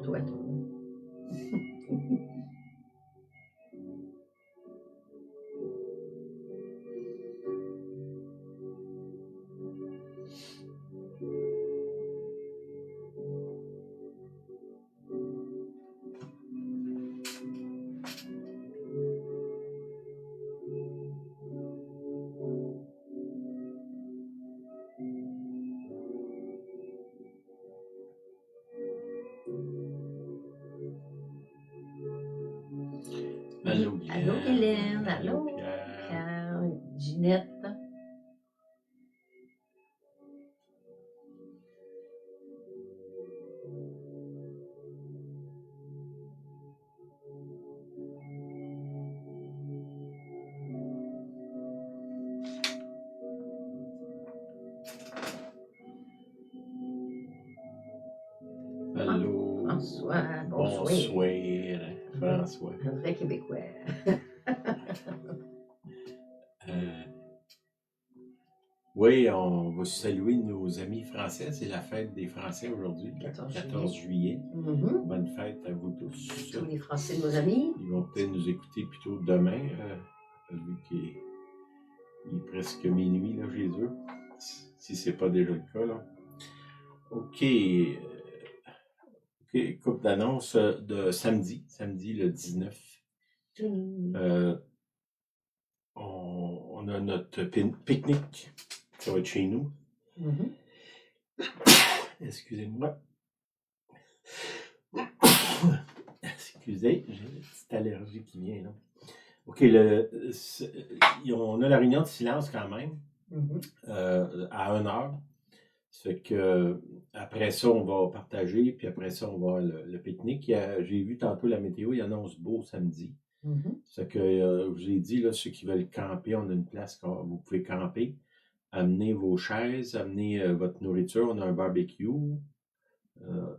toi. Allô, Allô, Guylaine. Allô, Allô, Pierre. Pierre. Ginette. Allô. François. Bonsoir. Bonsoir, François. Un vrai Québécois. Oui, on va saluer nos amis français. C'est la fête des Français aujourd'hui, le 14 juillet. Bonne fête à vous tous. Tous les Français de nos amis. Ils vont peut-être nous écouter plutôt demain, vu qu'il est presque minuit là, chez eux, si c'est pas déjà le cas. Là. OK. Coupe d'annonce de samedi le 19. On a notre pique-nique. Ça va être chez nous. Excusez-moi. Excusez, j'ai une petite allergie qui vient là. OK, on a la réunion de silence quand même à 1h. Ça fait que après ça, on va partager, puis après ça, on va avoir le pique-nique. J'ai vu tantôt la météo, il annonce beau samedi. Ça fait que je vous ai dit, là, ceux qui veulent camper, on a une place où vous pouvez camper. Amenez vos chaises, amenez votre nourriture, on a un barbecue.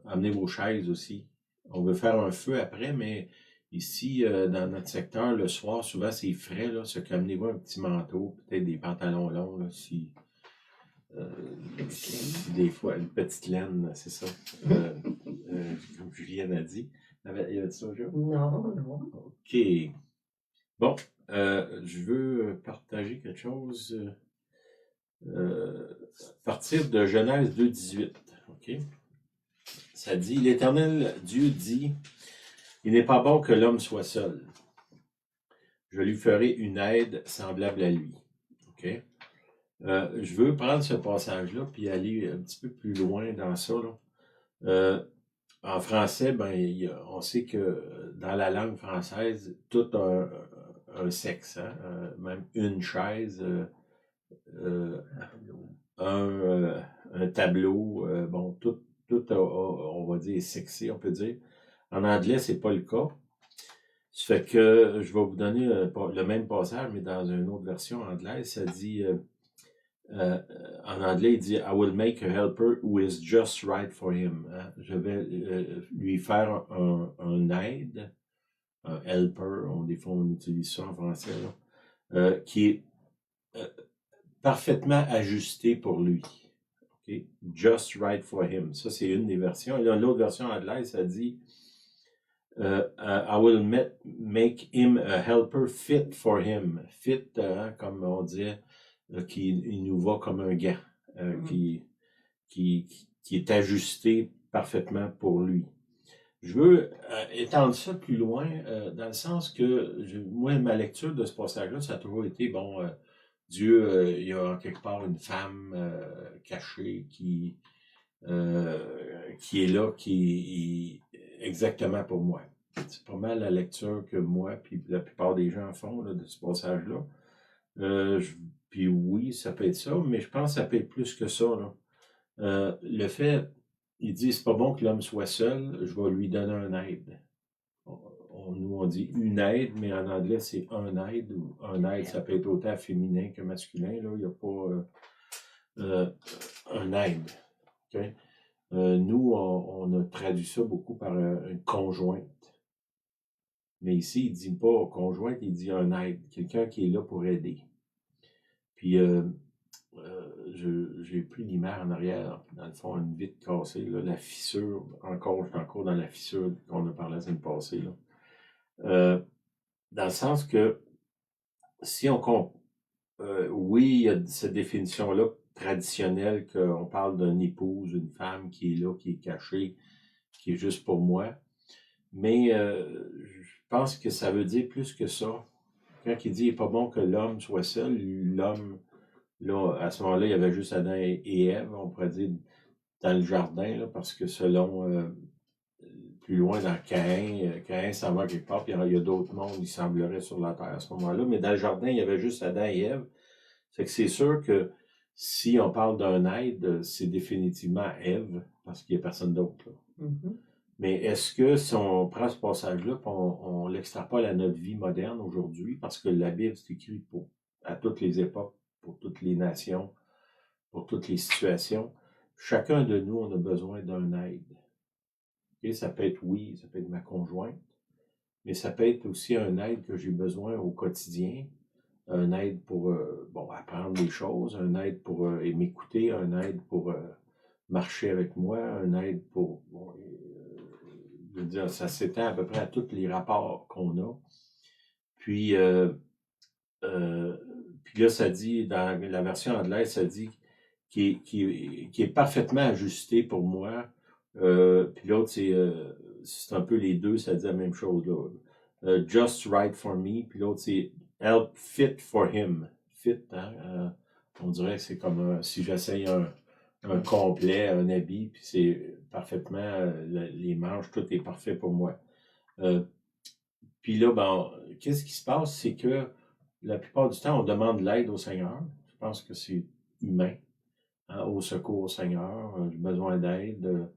Amenez vos chaises aussi. On veut faire un feu après, mais ici, dans notre secteur, le soir, souvent, c'est frais. Là, ce qu'amenez-vous un petit manteau, peut-être des pantalons longs, là, si des fois, une petite laine, c'est ça. Comme Julienne a dit. Y avait ça, Joe? Non, non. OK. Bon, je veux partager quelque chose. Partir de Genèse 2,18. OK? Ça dit, l'Éternel Dieu dit, il n'est pas bon que l'homme soit seul. Je lui ferai une aide semblable à lui. OK? Je veux prendre ce passage-là puis aller un petit peu plus loin dans ça. Là. En français, on sait que dans la langue française, tout a un sexe, hein? Même une chaise, un tableau, bon, tout on va dire, est sexy, on peut dire. En anglais, c'est pas le cas. Ça fait que je vais vous donner le même passage, mais dans une autre version anglaise. Ça dit, en anglais, il dit, I will make a helper who is just right for him. Hein? Je vais lui faire un aide, un helper, des fois on utilise ça en français, là, qui est parfaitement ajusté pour lui. Okay? Just right for him. Ça, c'est une des versions. Et l'autre version anglaise, ça dit, I will make him a helper fit for him. Fit, comme on dit, il nous va comme un gant, qui est ajusté parfaitement pour lui. Je veux étendre ça plus loin, dans le sens que, moi, ma lecture de ce passage-là, ça a toujours été, bon, Dieu, il y a quelque part une femme cachée qui est là, qui est exactement pour moi. C'est pas mal la lecture que moi, puis la plupart des gens font là, de ce passage-là. Puis oui, ça peut être ça, mais je pense que ça peut être plus que ça. Là. Le fait, il dit, c'est pas bon que l'homme soit seul, je vais lui donner un aide. Nous, on dit une aide, mais en anglais, c'est un aide. Ou un aide, ça peut être autant féminin que masculin. Là. Il n'y a pas un aide. Okay? Nous, on a traduit ça beaucoup par une conjointe. Mais ici, il ne dit pas conjointe, il dit un aide. Quelqu'un qui est là pour aider. Puis, j'ai pris l'image en arrière, dans le fond, une vitre cassée, là, la fissure, je suis encore dans la fissure qu'on a parlé la semaine passée, là. Dans le sens que, si on compte, oui, il y a cette définition-là traditionnelle qu'on parle d'une épouse, une femme qui est là, qui est cachée, qui est juste pour moi, mais je pense que ça veut dire plus que ça. Quand il dit « il n'est pas bon que l'homme soit seul », l'homme, là, à ce moment-là, il y avait juste Adam et Ève, on pourrait dire, dans le jardin, là, parce que selon, plus loin dans Caïn, Caïn s'en va quelque part, puis il y a d'autres mondes, il semblerait, sur la terre à ce moment-là, mais dans le jardin, il y avait juste Adam et Ève. Fait que c'est sûr que si on parle d'un aide, c'est définitivement Ève, parce qu'il n'y a personne d'autre, là. Mhm. Mais est-ce que si on prend ce passage-là et on l'extrapole à notre vie moderne aujourd'hui, parce que la Bible, c'est écrit à toutes les époques, pour toutes les nations, pour toutes les situations, chacun de nous, on a besoin d'un aide. Okay? Ça peut être, oui, ça peut être ma conjointe, mais ça peut être aussi un aide que j'ai besoin au quotidien, un aide pour apprendre des choses, un aide pour m'écouter, un aide pour marcher avec moi, un aide pour... je veux dire, ça s'étend à peu près à tous les rapports qu'on a. Puis là, ça dit, dans la version anglaise, ça dit qui est parfaitement ajusté pour moi. Puis l'autre, c'est un peu les deux, ça dit la même chose, là. Just right for me. Puis l'autre, c'est help fit for him. Fit, hein? On dirait que c'est comme si j'essaye un complet, un habit, puis c'est parfaitement, les manches, tout est parfait pour moi. Puis là, qu'est-ce qui se passe, c'est que la plupart du temps, on demande l'aide au Seigneur. Je pense que c'est humain. Hein, au secours, Seigneur, j'ai besoin d'aide,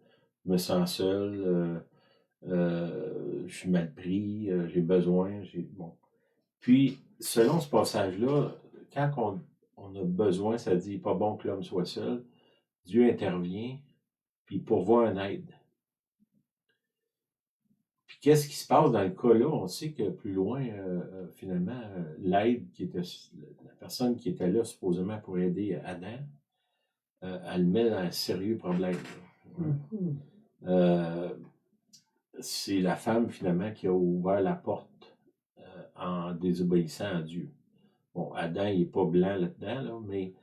je me sens seul, je suis mal pris, j'ai besoin, bon. Puis, selon ce passage-là, quand on a besoin, ça dit pas bon que l'homme soit seul, Dieu intervient, puis pourvoit une aide. Puis qu'est-ce qui se passe dans le cas-là? On sait que plus loin, finalement, l'aide la personne qui était là supposément pour aider Adam, elle met dans un sérieux problème. Mhm. C'est la femme, finalement, qui a ouvert la porte en désobéissant à Dieu. Bon, Adam, il n'est pas blanc là-dedans, là, mais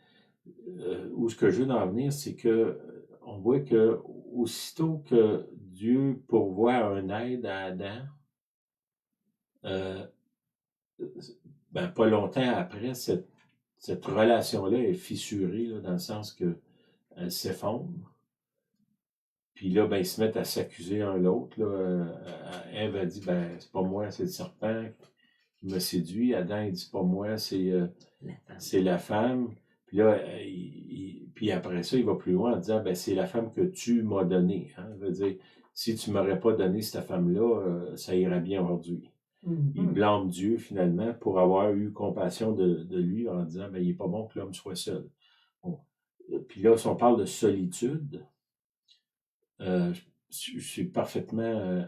où ce que je veux en venir, c'est que on voit que aussitôt que Dieu pourvoit un aide à Adam, pas longtemps après, cette relation-là est fissurée, là, dans le sens qu'elle s'effondre. Puis là, ils se mettent à s'accuser un l'autre. Ève a dit, c'est pas moi, c'est le serpent qui m'a séduit. Adam, il dit, c'est pas moi, c'est la femme. Puis là, puis après ça, il va plus loin en disant, c'est la femme que tu m'as donnée. Hein? Ça veut dire, si tu m'aurais pas donné cette femme-là, ça irait bien aujourd'hui. Mhm. Il blâme Dieu, finalement, pour avoir eu compassion de lui en disant, il n'est pas bon que l'homme soit seul. Bon. Puis là, si on parle de solitude, je suis parfaitement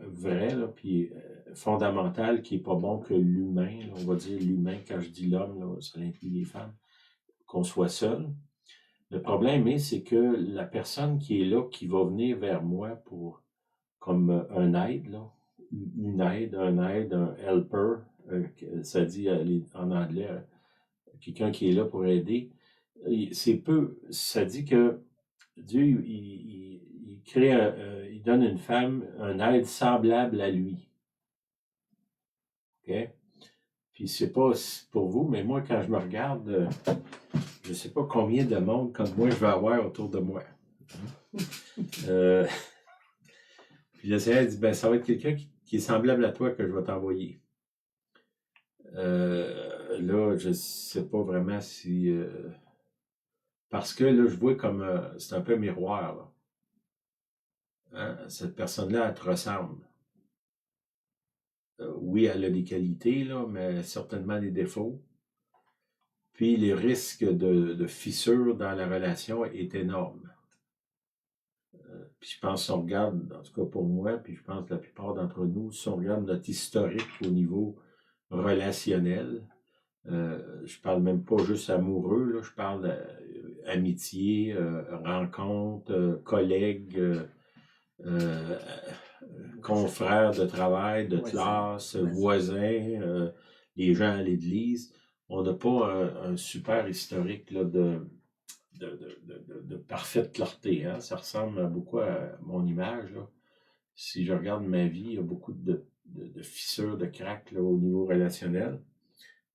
vrai, là, puis fondamental, qui n'est pas bon que l'humain, là, on va dire l'humain, quand je dis l'homme, là, ça inclut les femmes, qu'on soit seul. Le problème c'est que la personne qui est là, qui va venir vers moi pour comme un aide, là, un aide, un helper, ça dit en anglais, quelqu'un qui est là pour aider, ça dit que Dieu, il crée, il donne une femme un aide semblable à lui. OK? Puis c'est pas pour vous, mais moi, quand je me regarde, je sais pas combien de monde comme moi je vais avoir autour de moi. Puis le Seigneur dit, ça va être quelqu'un qui est semblable à toi que je vais t'envoyer. Là, je sais pas vraiment si... parce que là, je vois comme... c'est un peu miroir, là. Hein? Cette personne-là, elle te ressemble. Oui, elle a des qualités, là, mais certainement des défauts. Puis les risques de fissure dans la relation est énorme. Puis je pense, si on regarde, en tout cas pour moi, puis je pense que la plupart d'entre nous, si on regarde notre historique au niveau relationnel, Je parle même pas juste amoureux, là, je parle amitié, rencontre, collègues, euh, confrères de travail, de classe, voisins, les gens à l'église. On n'a pas un super historique là, de parfaite clarté. Hein? Ça ressemble beaucoup à mon image. Là. Si je regarde ma vie, il y a beaucoup de fissures, de cracks là, au niveau relationnel.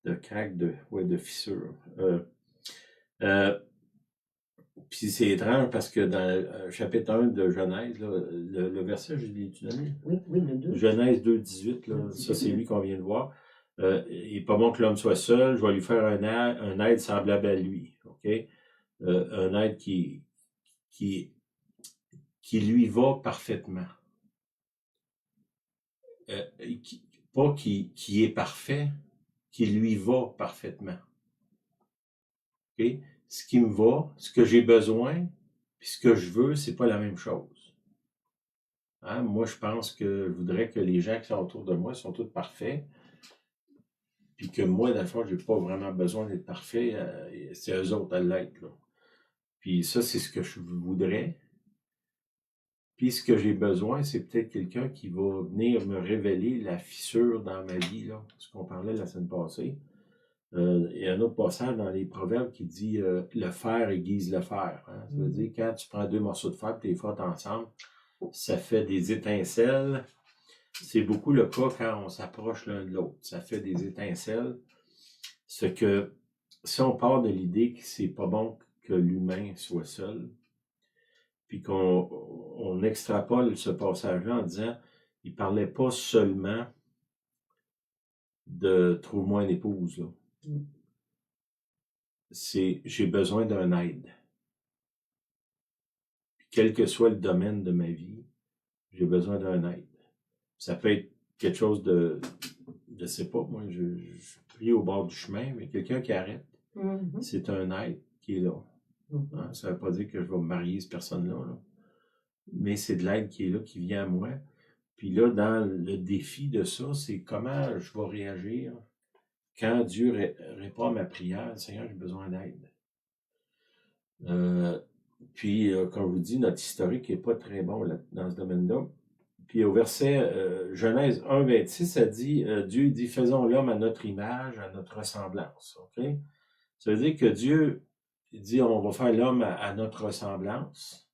De cracks, de fissures. Puis c'est étrange parce que dans le chapitre 1 de Genèse, là, le verset, je l'ai-tu donné? Oui, le 2. Genèse 2, 18, là, ça c'est lui qu'on vient de voir. Il n'est pas bon que l'homme soit seul, je vais lui faire un aide semblable à lui. Okay? Un aide qui lui va parfaitement. Pas qui est parfait, qui lui va parfaitement. Okay? Ce qui me va, ce que j'ai besoin, puis ce que je veux, c'est pas la même chose. Hein? Moi, je pense que je voudrais que les gens qui sont autour de moi sont tous parfaits, puis que moi, dans le fond, j'ai pas vraiment besoin d'être parfait, c'est eux autres à l'être. Là. Puis ça, c'est ce que je voudrais. Puis ce que j'ai besoin, c'est peut-être quelqu'un qui va venir me révéler la fissure dans ma vie, là, ce qu'on parlait la semaine passée. Il y a un autre passage dans les Proverbes qui dit le fer aiguise le fer. Hein? Ça veut dire quand tu prends 2 morceaux de fer et tu les frottes ensemble, ça fait des étincelles. C'est beaucoup le cas quand on s'approche l'un de l'autre. Ça fait des étincelles. Ce que, si on part de l'idée que c'est pas bon que l'humain soit seul, puis qu'on extrapole ce passage-là en disant, il parlait pas seulement de « trouve-moi une épouse », là. C'est « j'ai besoin d'un aide ». Quel que soit le domaine de ma vie, j'ai besoin d'un aide. Ça peut être quelque chose je sais pas, moi, je prie au bord du chemin, mais quelqu'un qui arrête, c'est un aide qui est là. Hein? Ça veut pas dire que je vais me marier cette personne-là, là. Mais c'est de l'aide qui est là, qui vient à moi. Puis là, dans le défi de ça, c'est comment je vais réagir quand Dieu répond à ma prière, Seigneur, j'ai besoin d'aide. Puis, comme je vous dis, notre historique n'est pas très bon là, dans ce domaine-là. Puis au verset Genèse 1, 26, ça dit, Dieu dit, faisons l'homme à notre image, à notre ressemblance. Okay? Ça veut dire que Dieu dit, on va faire l'homme à notre ressemblance.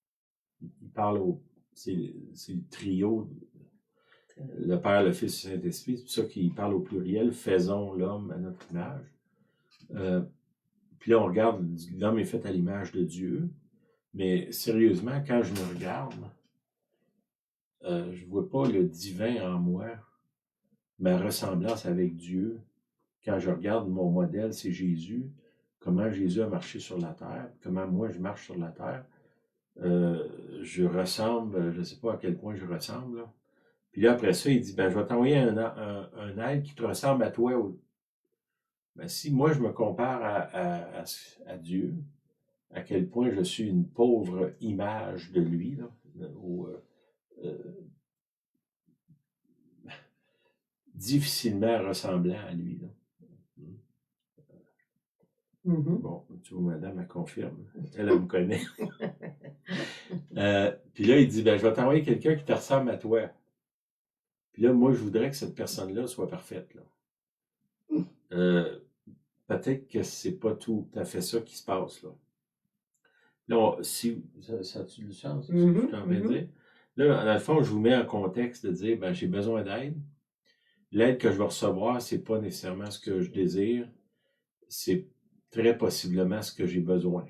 Il parle c'est le trio, le Père, le Fils et le Saint-Esprit, c'est pour ça qu'il parle au pluriel, faisons l'homme à notre image. Puis là, on regarde, l'homme est fait à l'image de Dieu, mais sérieusement, quand je me regarde, je ne vois pas le divin en moi, ma ressemblance avec Dieu. Quand je regarde mon modèle, c'est Jésus, comment Jésus a marché sur la terre, comment moi je marche sur la terre. Je ressemble, je ne sais pas à quel point je ressemble. Là. Puis là, après ça, il dit, je vais t'envoyer un aide qui te ressemble à toi. Si moi, je me compare à Dieu, à quel point je suis une pauvre image de lui, là, difficilement ressemblant à lui. Là. Bon, tu vois, madame, elle confirme. Elle me connaît. Puis là, il dit, je vais t'envoyer quelqu'un qui te ressemble à toi. Puis là, moi, je voudrais que cette personne-là soit parfaite. Là. Peut-être que c'est pas tout à fait ça qui se passe. Là, si ça a-tu du sens, ce que je suis en train de dire? Là, dans le fond, je vous mets en contexte de dire, j'ai besoin d'aide. L'aide que je vais recevoir, c'est pas nécessairement ce que je désire. C'est très possiblement ce que j'ai besoin.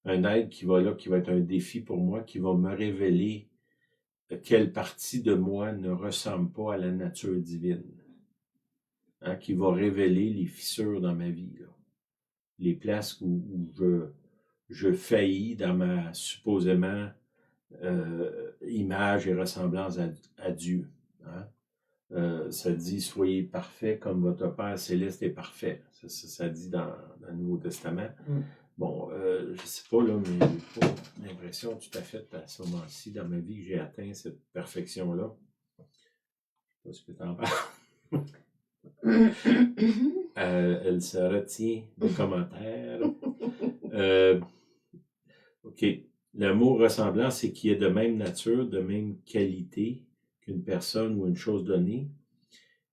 Un aide qui va être un défi pour moi, qui va me révéler quelle partie de moi ne ressemble pas à la nature divine. Hein, qui va révéler les fissures dans ma vie. Là. Les places où je faillis dans ma supposément image et ressemblance à Dieu. Hein? Ça dit, soyez parfaits comme votre Père céleste est parfait. Ça dit dans le Nouveau Testament. Bon, je ne sais pas, là, mais j'ai pas l'impression tout à fait à ce moment-ci dans ma vie que j'ai atteint cette perfection-là. Je ne sais pas ce que tu en parles. Elle se retient de commentaires. OK. Le mot ressemblant, c'est qui est de même nature, de même qualité qu'une personne ou une chose donnée,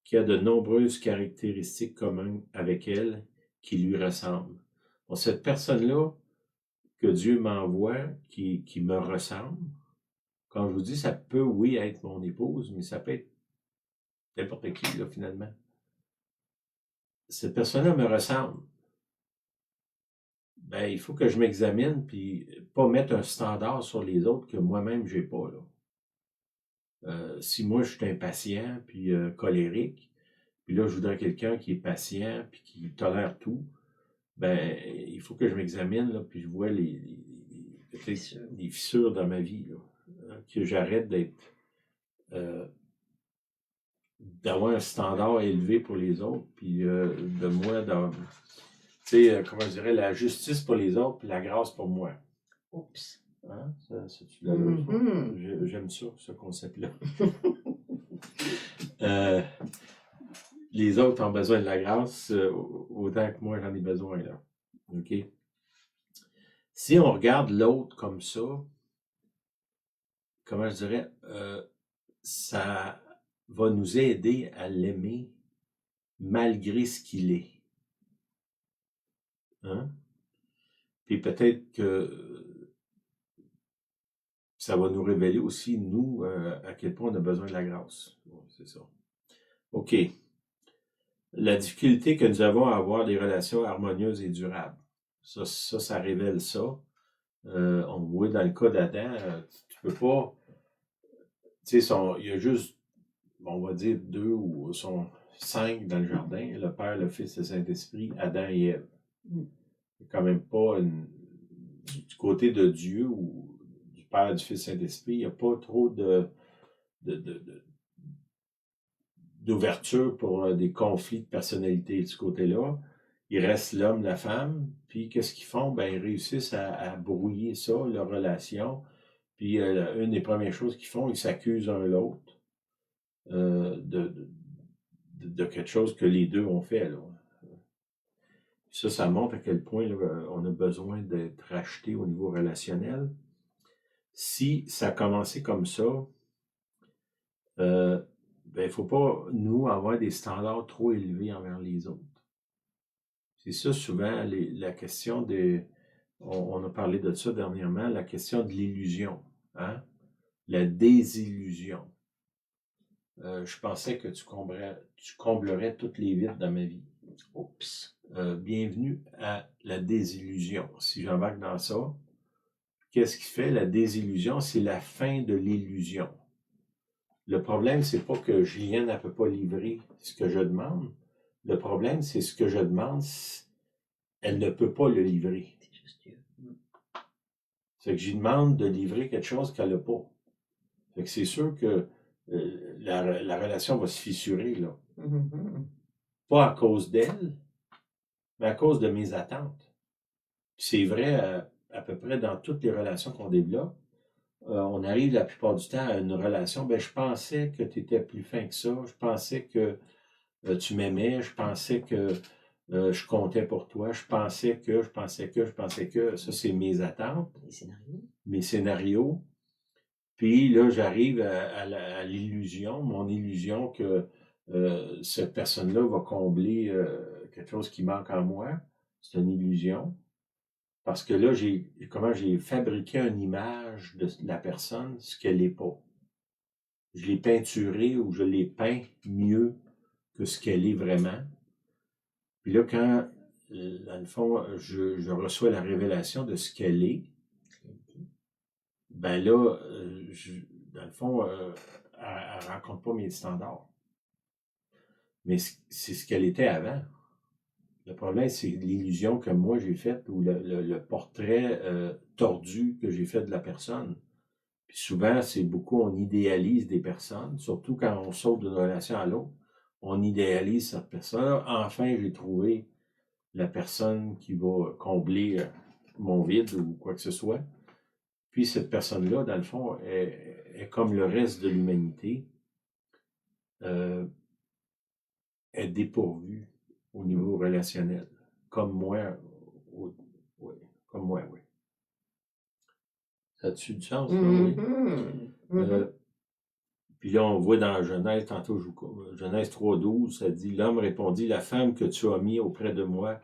qui a de nombreuses caractéristiques communes avec elle, qui lui ressemblent. Bon, cette personne-là que Dieu m'envoie, qui me ressemble, quand je vous dis, ça peut, oui, être mon épouse, mais ça peut être n'importe qui, là, finalement. Cette personne-là me ressemble. Ben, il faut que je m'examine, puis pas mettre un standard sur les autres que moi-même, j'ai pas, là. Si moi, je suis impatient, puis colérique, puis là, je voudrais quelqu'un qui est patient, puis qui tolère tout, ben, il faut que je m'examine, là, puis je vois peut-être les fissures dans ma vie, là, que j'arrête d'avoir un standard élevé pour les autres, puis de moi, tu sais, comment je dirais, la justice pour les autres, puis la grâce pour moi. Oups. Hein? Tu l'as lu, ça? J'aime ça, ce concept-là. Les autres ont besoin de la grâce autant que moi j'en ai besoin, là. OK? Si on regarde l'autre comme ça, comment je dirais, ça va nous aider à l'aimer malgré ce qu'il est. Hein? Puis peut-être que ça va nous révéler aussi, nous, à quel point on a besoin de la grâce. Bon, c'est ça. OK. La difficulté que nous avons à avoir des relations harmonieuses et durables. Ça révèle ça. On voit dans le cas d'Adam, tu peux pas, tu sais, il y a juste, on va dire 2 ou 5 dans le jardin, le Père, le Fils et le Saint-Esprit, Adam et Ève. Il n'y a quand même pas du côté de Dieu ou du Père, du Fils et du Saint-Esprit, il n'y a pas trop d'ouverture pour des conflits de personnalité de ce côté-là. Il reste l'homme, la femme, puis qu'est-ce qu'ils font? Ben, ils réussissent à brouiller ça, leur relation. Puis une des premières choses qu'ils font, ils s'accusent un l'autre de quelque chose que les deux ont fait, là. Ça montre à quel point là, on a besoin d'être racheté au niveau relationnel. Si ça a commencé comme ça, ben, il ne faut pas, nous, avoir des standards trop élevés envers les autres. C'est ça, souvent, la question on a parlé de ça dernièrement, la question de l'illusion, hein? La désillusion. Je pensais que tu comblerais toutes les vides dans ma vie. Oups. Bienvenue à la désillusion. Si j'embarque dans ça, qu'est-ce qui fait la désillusion? C'est la fin de l'illusion. Le problème, c'est pas que Julienne ne peut pas livrer ce que je demande. Le problème, c'est ce que je demande, elle ne peut pas le livrer. C'est juste Dieu. C'est que j'y demande de livrer quelque chose qu'elle n'a pas. Fait que c'est sûr que la relation va se fissurer, là. Mm-hmm. Pas à cause d'elle, mais à cause de mes attentes. C'est vrai à peu près dans toutes les relations qu'on développe. On arrive la plupart du temps à une relation, ben je pensais que tu étais plus fin que ça, je pensais que tu m'aimais, je pensais que je comptais pour toi, je pensais que, ça c'est mes attentes. Mes scénarios. Puis là, j'arrive à l'illusion, mon illusion que cette personne-là va combler quelque chose qui manque en moi. C'est une illusion. Parce que là, j'ai fabriqué une image de la personne, ce qu'elle n'est pas. Je l'ai peinturée ou je l'ai peint mieux que ce qu'elle est vraiment. Puis là, quand, dans le fond, je reçois la révélation de ce qu'elle est, ben là, dans le fond, elle ne rencontre pas mes standards. Mais c'est ce qu'elle était avant. Le problème, c'est l'illusion que moi j'ai faite ou le portrait tordu que j'ai fait de la personne. Puis souvent, c'est beaucoup, on idéalise des personnes, surtout quand on saute d'une relation à l'autre. On idéalise cette personne. Enfin, j'ai trouvé la personne qui va combler mon vide ou quoi que ce soit. Puis cette personne-là, dans le fond, est comme le reste de l'humanité. Elle est dépourvu au niveau relationnel. Comme moi, oui. Comme moi, oui. Ça a-tu du sens, là? Oui. Puis là, on voit dans Genèse, tantôt, Genèse 3,12, ça dit, l'homme répondit, la femme que tu as mis auprès de moi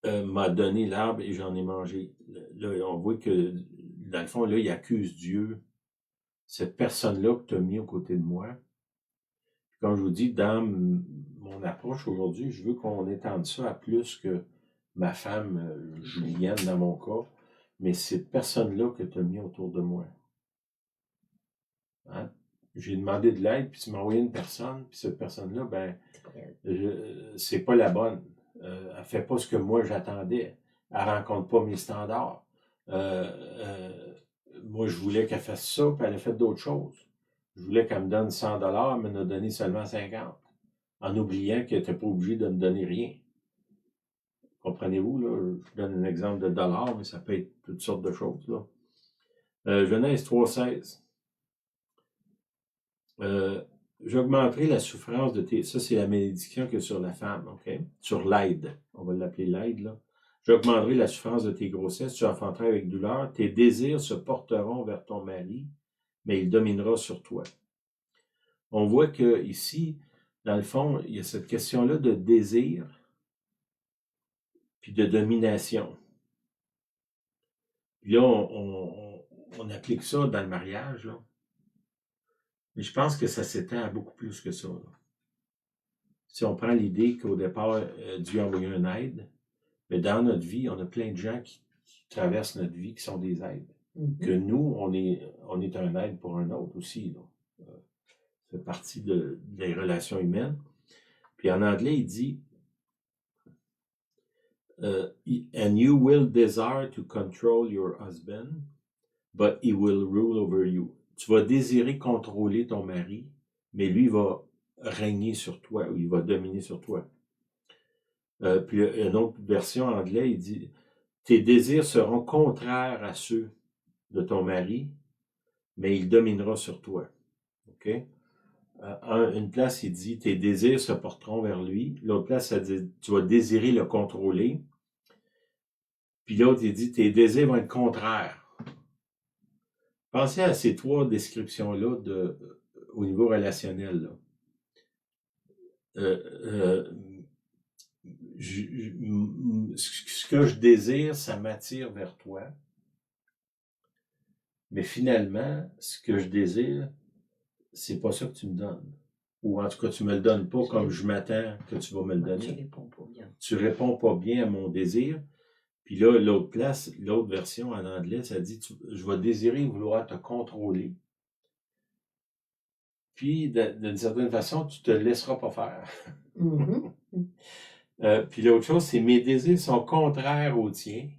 m'a donné l'arbre et j'en ai mangé. Là, on voit que, dans le fond, là, il accuse Dieu, cette personne-là que tu as mis aux côtés de moi. Puis comme je vous dis, dans mon approche aujourd'hui, je veux qu'on étende ça à plus que ma femme, Julienne, dans mon cas, mais cette personne-là que tu as mis autour de moi. Hein? J'ai demandé de l'aide, puis tu m'as envoyé une personne, puis cette personne-là, ben, c'est pas la bonne. Elle fait pas ce que moi j'attendais. Elle rencontre pas mes standards. Moi, je voulais qu'elle fasse ça, puis elle a fait d'autres choses. Je voulais qu'elle me donne 100 $, mais elle m'a donné seulement 50, en oubliant qu'elle n'était pas obligée de me donner rien. Comprenez-vous, là? Je donne un exemple de dollars, mais ça peut être toutes sortes de choses, là. Genèse 3,16. J'augmenterai la souffrance de tes... Ça, c'est la malédiction que sur la femme, OK? Sur l'aide. On va l'appeler l'aide, là. J'augmenterai la souffrance de tes grossesses, tu enfanteras avec douleur. Tes désirs se porteront vers ton mari, mais il dominera sur toi. On voit que ici, dans le fond, il y a cette question-là de désir puis de domination. Puis là, on applique ça dans le mariage, là. Mais je pense que ça s'étend à beaucoup plus que ça, là. Si on prend l'idée qu'au départ, Dieu a envoyé une aide, mais dans notre vie, on a plein de gens qui traversent notre vie qui sont des aides. Que nous, on est un aide pour un autre aussi, là. Ça fait partie des relations humaines. Puis en anglais, il dit and you will desire to control your husband, but he will rule over you. Tu vas désirer contrôler ton mari, mais lui va régner sur toi, ou il va dominer sur toi. Puis une autre version en anglais, il dit tes désirs seront contraires à ceux de ton mari, mais il dominera sur toi. OK? Une place, il dit tes désirs se porteront vers lui. L'autre place, ça dit tu vas désirer le contrôler. Puis l'autre, il dit tes désirs vont être contraires. Pensez à ces trois descriptions-là au niveau relationnel, là. Ce que je désire, ça m'attire vers toi. Mais finalement, ce que je désire, c'est pas ça que tu me donnes. Ou en tout cas, tu me le donnes pas comme je m'attends que tu vas me le donner. Tu réponds pas bien. Tu réponds pas bien à mon désir. Puis là, l'autre version en anglais, ça dit je vais désirer vouloir te contrôler. Puis, d'une certaine façon, tu te laisseras pas faire. Puis l'autre chose, c'est mes désirs sont contraires aux tiens.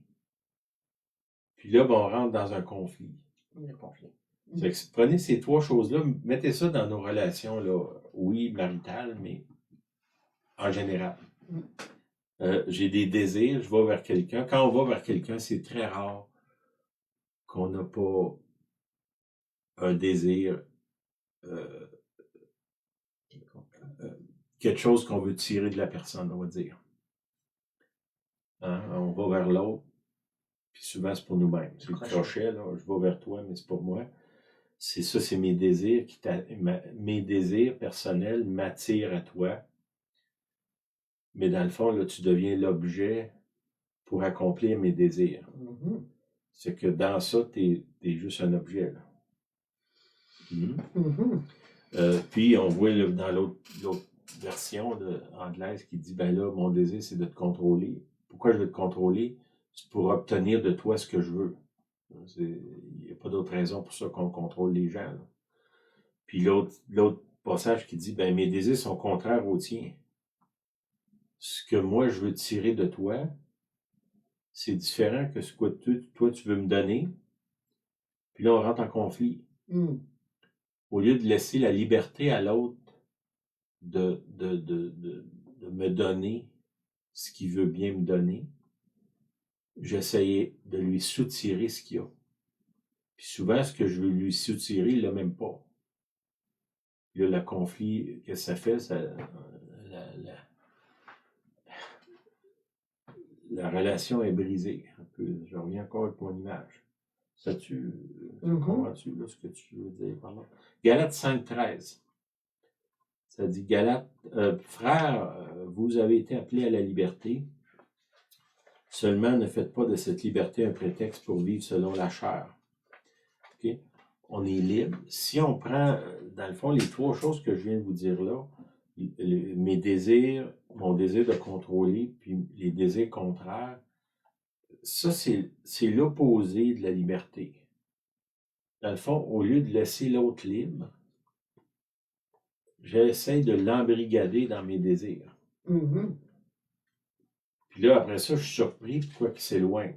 Puis là, ben, on rentre dans un conflit. Le conflit. Fait que prenez ces trois choses-là, mettez ça dans nos relations, là, oui, maritales, mais en général. J'ai des désirs, je vais vers quelqu'un. Quand on va vers quelqu'un, c'est très rare qu'on n'a pas un désir, quelque chose qu'on veut tirer de la personne, on va dire. Hein? On va vers l'autre, puis souvent c'est pour nous-mêmes. C'est le crochet, là, je vais vers toi, mais c'est pour moi. C'est ça, c'est mes désirs mes désirs personnels m'attirent à toi. Mais dans le fond, là, tu deviens l'objet pour accomplir mes désirs. C'est que dans ça, t'es juste un objet, là. Puis on voit là, dans l'autre version anglaise qui dit ben là, mon désir, c'est de te contrôler. Pourquoi je veux te contrôler? C'est pour obtenir de toi ce que je veux. Il n'y a pas d'autre raison pour ça qu'on contrôle les gens, là. Puis l'autre passage qui dit ben mes désirs sont contraires aux tiens. Ce que moi je veux tirer de toi, c'est différent que ce que toi tu veux me donner. Puis là, on rentre en conflit. Au lieu de laisser la liberté à l'autre de me donner ce qu'il veut bien me donner, j'essayais de lui soutirer ce qu'il a. Puis souvent, ce que je veux lui soutirer, il l'a même pas. Puis là, le conflit, qu'est-ce que ça fait? La relation est brisée. Un peu, je reviens encore avec mon image. Ça, comprends-tu là, ce que tu veux dire par là? Galates 5,13. Ça dit, frères, vous avez été appelés à la liberté. Seulement, ne faites pas de cette liberté un prétexte pour vivre selon la chair. Okay? On est libre. Si on prend, dans le fond, les 3 choses que je viens de vous dire là, mes désirs, mon désir de contrôler, puis les désirs contraires, ça, c'est l'opposé de la liberté. Dans le fond, au lieu de laisser l'autre libre, j'essaie de l'embrigader dans mes désirs. Puis là, après ça, je suis surpris pourquoi il s'éloigne.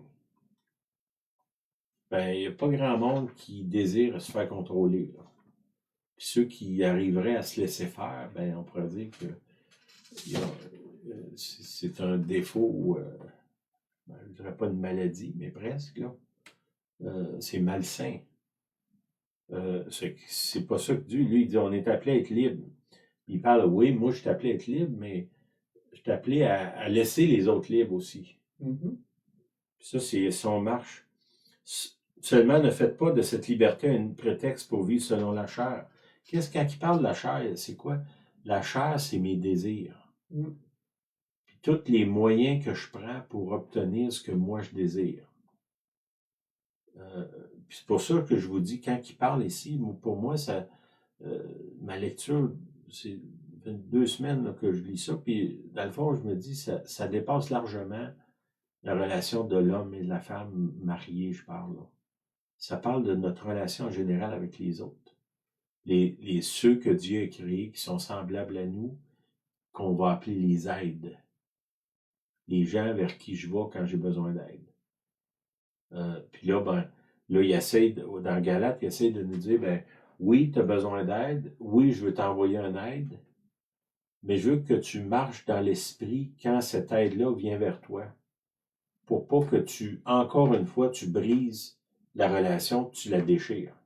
Ben, il n'y a pas grand monde qui désire se faire contrôler. Là. Puis ceux qui arriveraient à se laisser faire, ben, on pourrait dire que c'est un défaut, je ne dirais pas une maladie, mais presque, là. C'est malsain. C'est pas ça que Dieu, lui, il dit, on est appelé à être libre. Il parle, oui, moi, je suis appelé à être libre, mais je suis appelé à laisser les autres libres aussi. Ça, c'est son marche. Seulement, ne faites pas de cette liberté un prétexte pour vivre selon la chair. Quand il parle de la chair, c'est quoi? La chair, c'est mes désirs. Puis tous les moyens que je prends pour obtenir ce que moi je désire. Puis c'est pour ça que je vous dis, quand il parle ici, pour moi, ça, ma lecture, c'est 2 semaines là, que je lis ça, puis dans le fond, je me dis, ça dépasse largement la relation de l'homme et de la femme mariée, je parle là. Ça parle de notre relation en général avec les autres. Ceux que Dieu a créés, qui sont semblables à nous, qu'on va appeler les aides. Les gens vers qui je vais quand j'ai besoin d'aide. Puis là, là, il essaie, dans Galates, il essaie de nous dire, oui, tu as besoin d'aide, oui, je veux t'envoyer une aide, mais je veux que tu marches dans l'esprit quand cette aide-là vient vers toi, pour pas que encore une fois, tu brises la relation, que tu la déchires.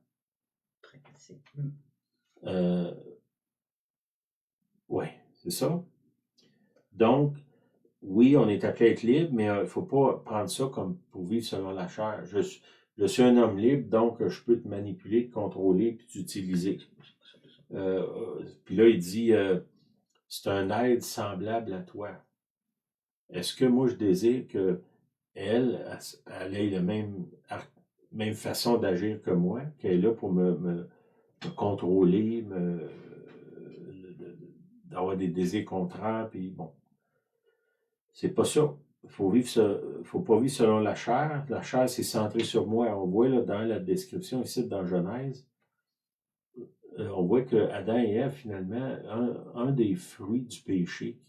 Très classique. Oui, c'est ça. Donc, oui, on est appelé à être libre, mais il ne faut pas prendre ça comme pour vivre selon la chair. Je suis un homme libre, donc je peux te manipuler, te contrôler, puis t'utiliser. Puis là, il dit, c'est un aide semblable à toi. Est-ce que moi, je désire qu'elle ait la même façon d'agir que moi, qu'elle est là pour me contrôler, d'avoir des désirs contraires, puis bon. C'est pas ça. Faut pas vivre selon la chair. La chair, c'est centré sur moi. On voit là, dans la description ici dans Genèse, on voit que Adam et Ève, finalement, un des fruits du péché,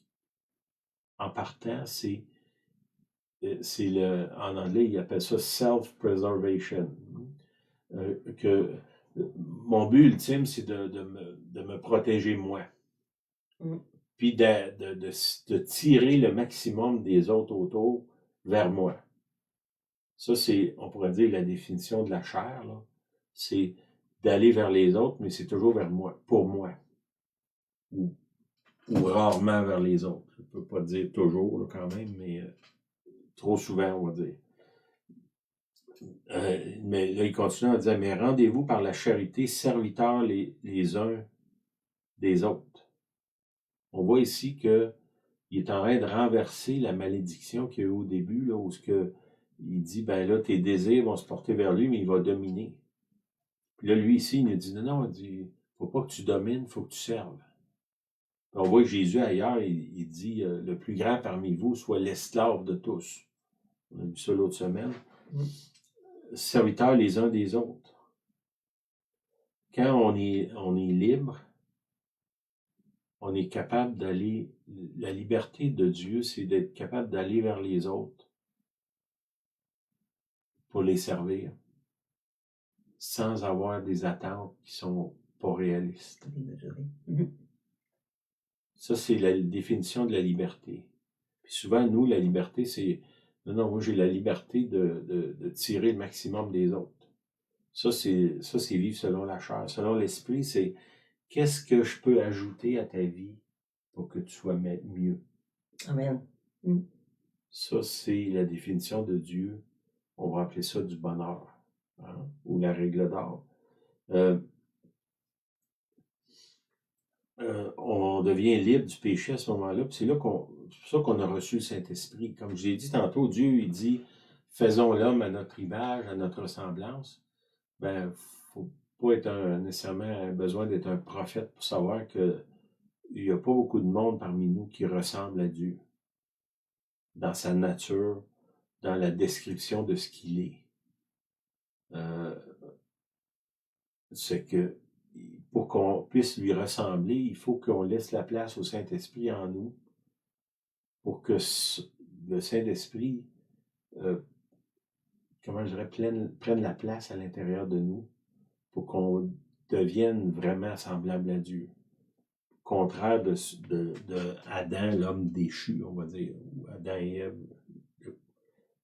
en partant, en anglais, ils appellent ça self-preservation. Que mon but ultime, c'est de me protéger moi. Puis de tirer le maximum des autres autour vers moi. Ça, on pourrait dire, la définition de la chair, là. C'est d'aller vers les autres, mais c'est toujours vers moi, pour moi. Ou rarement vers les autres. Je ne peux pas dire toujours, là, quand même, mais trop souvent, on va dire. Mais là, il continue en disant, mais rendez-vous par la charité, serviteurs les uns des autres. On voit ici qu'il est en train de renverser la malédiction qu'il y a eu au début, là, où il dit, là, tes désirs vont se porter vers lui, mais il va dominer. Puis là, lui, ici, il nous dit, non, il dit, faut pas que tu domines, faut que tu serves. Puis on voit que Jésus, ailleurs, il dit, le plus grand parmi vous soit l'esclave de tous. On a vu ça l'autre semaine. Serviteurs les uns des autres. Quand on est libre, on est capable d'aller, la liberté de Dieu, c'est d'être capable d'aller vers les autres pour les servir, sans avoir des attentes qui sont pas réalistes. Ça, c'est la définition de la liberté. Puis souvent, nous, la liberté, c'est, non, moi, j'ai la liberté de tirer le maximum des autres. Ça, c'est vivre selon la chair. Selon l'esprit, c'est qu'est-ce que je peux ajouter à ta vie pour que tu sois mieux? Amen. Ça, c'est la définition de Dieu. On va appeler ça du bonheur, hein, ou la règle d'or. On devient libre du péché à ce moment-là. Puis c'est pour ça qu'on a reçu le Saint-Esprit. Comme je l'ai dit tantôt, Dieu, il dit, faisons l'homme à notre image, à notre ressemblance. Ben, faut pas être nécessairement besoin d'être un prophète pour savoir que il n'y a pas beaucoup de monde parmi nous qui ressemble à Dieu. Dans sa nature, dans la description de ce qu'il est. C'est que pour qu'on puisse lui ressembler, il faut qu'on laisse la place au Saint-Esprit en nous pour que le Saint-Esprit, comment je dirais, prenne la place à l'intérieur de nous pour qu'on devienne vraiment semblable à Dieu. Contraire de Adam, l'homme déchu, on va dire, ou Adam et Ève,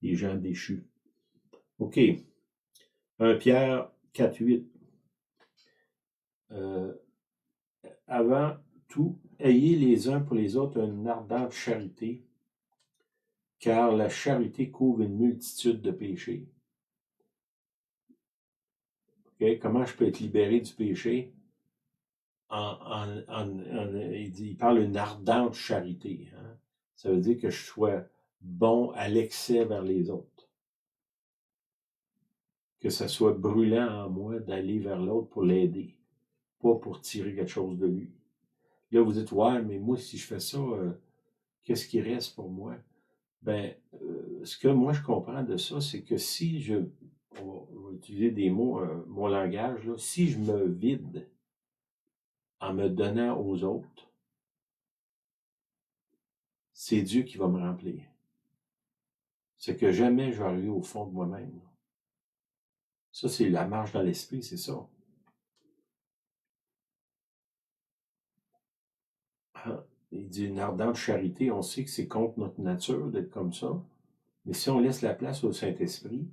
les gens déchus. OK. 1 Pierre 4,8. Avant tout, ayez les uns pour les autres une ardente charité, car la charité couvre une multitude de péchés. Okay? Comment je peux être libéré du péché? Il parle d'une ardente charité. Hein? Ça veut dire que je sois bon à l'excès vers les autres. Que ça soit brûlant en moi d'aller vers l'autre pour l'aider, pas pour tirer quelque chose de lui. Là, vous dites, ouais, mais moi, si je fais ça, qu'est-ce qui reste pour moi? Ben, ce que moi je comprends de ça, c'est que si on va utiliser des mots, mon langage, là, si je me vide en me donnant aux autres, c'est Dieu qui va me remplir. C'est que jamais je vais arriver au fond de moi-même. Ça, c'est la marche dans l'esprit, c'est ça. Il dit une ardente charité, on sait que c'est contre notre nature d'être comme ça, mais si on laisse la place au Saint-Esprit,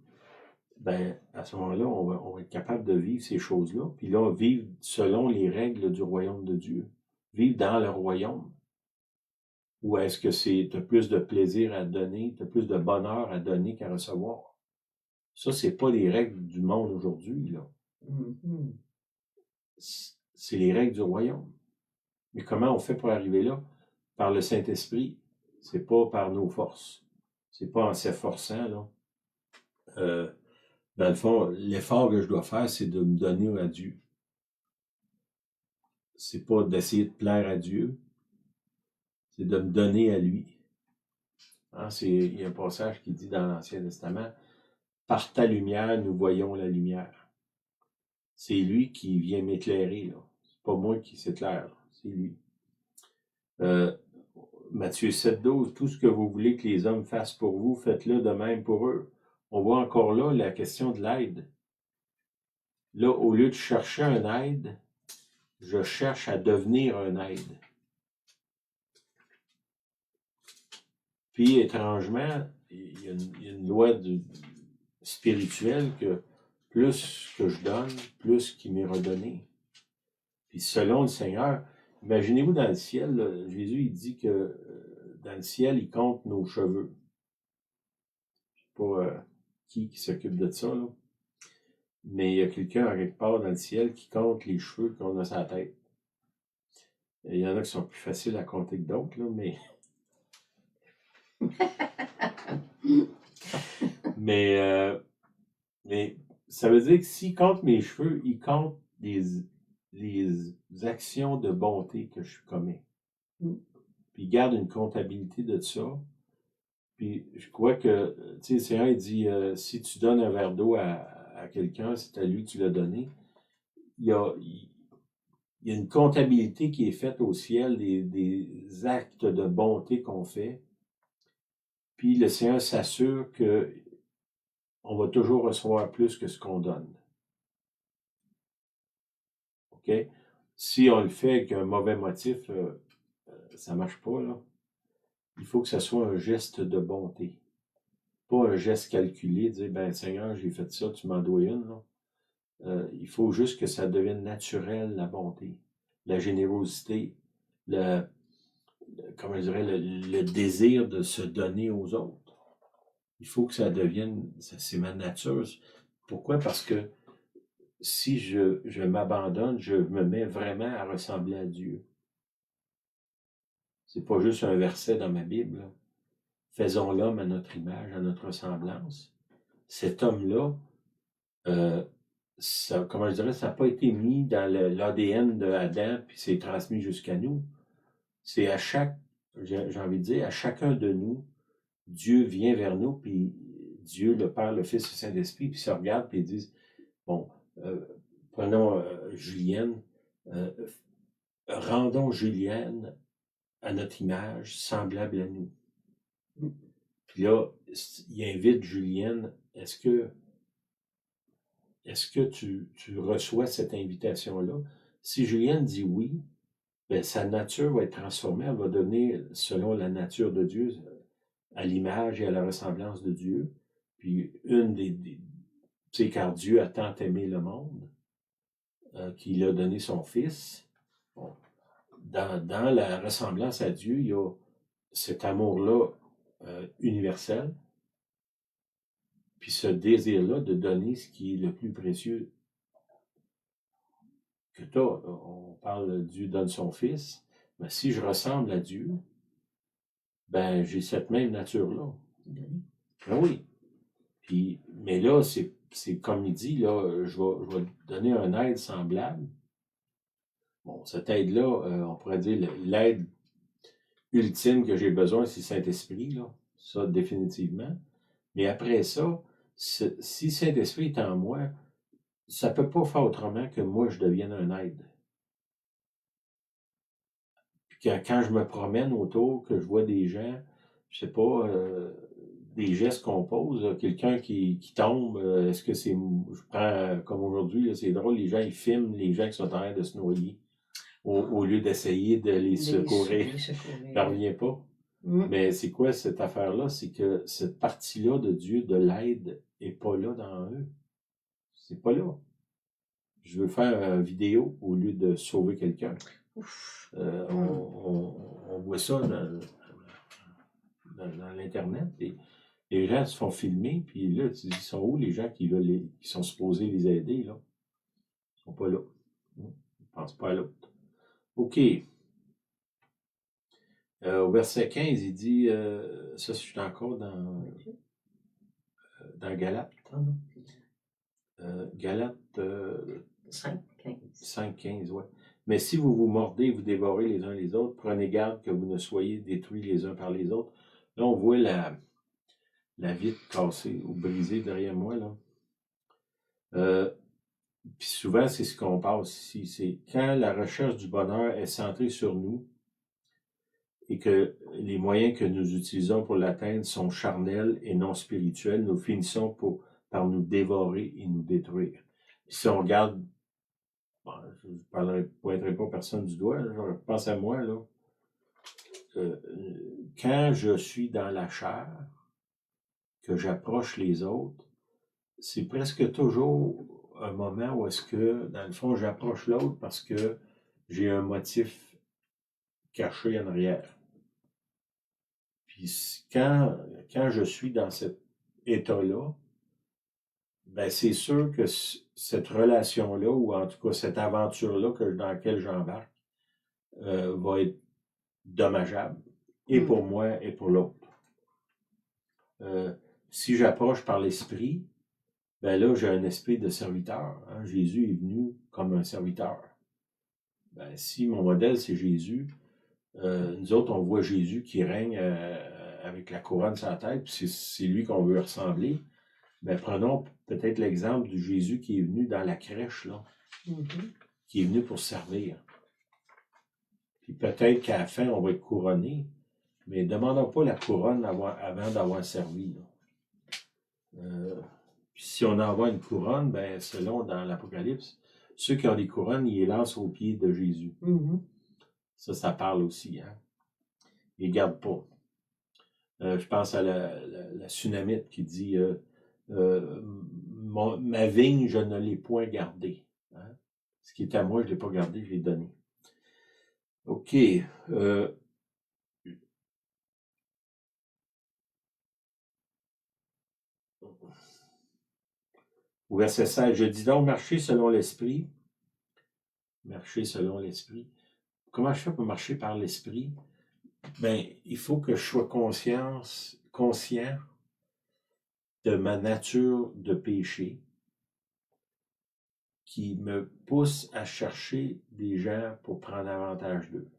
ben, à ce moment-là, on va être capable de vivre ces choses-là, puis là, vivre selon les règles du royaume de Dieu. Vivre dans le royaume. Ou est-ce que tu as plus de plaisir à donner, tu as plus de bonheur à donner qu'à recevoir? Ça, c'est pas les règles du monde aujourd'hui, là. C'est les règles du royaume. Mais comment on fait pour arriver là? Par le Saint-Esprit. C'est pas par nos forces. C'est pas en s'efforçant, là. Dans le fond, l'effort que je dois faire, c'est de me donner à Dieu. C'est pas d'essayer de plaire à Dieu, c'est de me donner à lui. Hein, il y a un passage qui dit dans l'Ancien Testament, « Par ta lumière, nous voyons la lumière. » C'est lui qui vient m'éclairer, là. C'est pas moi qui s'éclaire, c'est lui. Matthieu 7,12, « Tout ce que vous voulez que les hommes fassent pour vous, faites-le de même pour eux. » On voit encore là la question de l'aide. Là, au lieu de chercher un aide, je cherche à devenir un aide. Puis, étrangement, il y a une loi spirituelle que plus que je donne, plus qu'il m'est redonné. Puis, selon le Seigneur, imaginez-vous dans le ciel, là, Jésus, il dit que dans le ciel, il compte nos cheveux. Je sais pas qui s'occupe de ça, là. Mais il y a quelqu'un, à quelque part dans le ciel, qui compte les cheveux qu'on a sur la tête. Il y en a qui sont plus faciles à compter que d'autres, là, mais... mais ça veut dire que s'il compte mes cheveux, il compte les actions de bonté que je commets. Puis il garde une comptabilité de ça. Puis je crois que, tu sais, le Seigneur il dit, si tu donnes un verre d'eau à quelqu'un, c'est à lui que tu l'as donné. Il y a une comptabilité qui est faite au ciel des actes de bonté qu'on fait. Puis le Seigneur s'assure que on va toujours recevoir plus que ce qu'on donne. OK? Si on le fait avec un mauvais motif, ça ne marche pas, là. Il faut que ce soit un geste de bonté. Pas un geste calculé, dire, ben Seigneur, j'ai fait ça, tu m'en dois une, là. Il faut juste que ça devienne naturel, la bonté. la générosité, comment je dirais, le désir de se donner aux autres. Il faut que ça devienne, c'est ma nature. Pourquoi? Parce que si je m'abandonne, je me mets vraiment à ressembler à Dieu. C'est pas juste un verset dans ma Bible. Là. Faisons l'homme à notre image, à notre ressemblance. Cet homme-là, comment je dirais, ça n'a pas été mis dans l'ADN de Adam, puis c'est transmis jusqu'à nous. C'est à j'ai envie de dire, à chacun de nous, Dieu vient vers nous, puis Dieu, le Père, le Fils, le Saint-Esprit, puis ils se regardent, puis ils disent, bon, prenons Julienne, rendons Julienne à notre image, semblable à nous. Puis là, il invite Julienne, est-ce que tu reçois cette invitation-là? Si Julienne dit oui, bien, sa nature va être transformée, elle va devenir, selon la nature de Dieu, à l'image et à la ressemblance de Dieu. Puis tu sais, car Dieu a tant aimé le monde, qu'il a donné son Fils. Bon, dans la ressemblance à Dieu, il y a cet amour-là universel, puis ce désir-là de donner ce qui est le plus précieux que tu as. On parle Dieu donne son Fils, mais si je ressemble à Dieu, ben j'ai cette même nature-là. Ben oui. Puis, mais là, c'est comme il dit, là, je vais donner un aide semblable. Bon, cette aide-là, on pourrait dire l'aide ultime que j'ai besoin, c'est Saint-Esprit, là. Ça, définitivement. Mais après ça, si Saint-Esprit est en moi, ça ne peut pas faire autrement que moi, je devienne un aide. Puis quand je me promène autour, que je vois des gens, je sais pas, des gestes qu'on pose, quelqu'un qui tombe, est-ce que c'est... Je prends, comme aujourd'hui, c'est drôle, les gens, ils filment les gens qui sont en train de se noyer, au lieu d'essayer de les secourir. J'en reviens pas. Mais c'est quoi cette affaire-là? C'est que cette partie-là de Dieu, de l'aide, est pas là dans eux. C'est pas là. Je veux faire une vidéo au lieu de sauver quelqu'un. On voit ça dans l'Internet. Et les gens se font filmer, puis là, tu dis, ils sont où les gens qui sont supposés les aider, là? Ils sont pas là. Ils ne pensent pas à l'autre. OK. Au verset 15, il dit, ça, je suis encore dans Galates. Galates 5:15, ouais. Mais si vous vous mordez, vous dévorez les uns les autres, prenez garde que vous ne soyez détruits les uns par les autres. Là, on voit la vitre cassée ou brisée derrière moi, là. Puis souvent, c'est ce qu'on passe ici. C'est quand la recherche du bonheur est centrée sur nous et que les moyens que nous utilisons pour l'atteindre sont charnels et non spirituels, nous finissons par nous dévorer et nous détruire. Puis si on regarde, bon, je ne pointerai pas personne du doigt, là, je pense à moi, là. Quand je suis dans la chair, que j'approche les autres, c'est presque toujours un moment où est-ce que, dans le fond, j'approche l'autre parce que j'ai un motif caché en arrière. Puis quand je suis dans cet état-là, ben c'est sûr que cette relation-là, ou en tout cas cette aventure-là dans laquelle j'embarque, va être dommageable, et pour moi et pour l'autre. Si j'approche par l'esprit, ben là, j'ai un esprit de serviteur. Hein? Jésus est venu comme un serviteur. Ben, si mon modèle, c'est Jésus, nous autres, on voit Jésus qui règne avec la couronne sur la tête, puis c'est lui qu'on veut ressembler. Ben, prenons peut-être l'exemple du Jésus qui est venu dans la crèche, là, qui est venu pour servir. Puis peut-être qu'à la fin, on va être couronné, mais ne demandons pas la couronne avant d'avoir servi. Puis si on envoie une couronne, ben, selon dans l'Apocalypse, ceux qui ont des couronnes, ils les lancent aux pieds de Jésus. Ça parle aussi. Hein? Ils ne gardent pas. Je pense à la Sunamite qui dit ma vigne, je ne l'ai point gardée. Hein? Ce qui est à moi, je ne l'ai pas gardé, je l'ai donné. OK. Au verset 16, je dis donc, marchez selon l'esprit. Marcher selon l'esprit. Comment je fais pour marcher par l'esprit? Ben, il faut que je sois conscient de ma nature de péché qui me pousse à chercher des gens pour prendre avantage d'eux.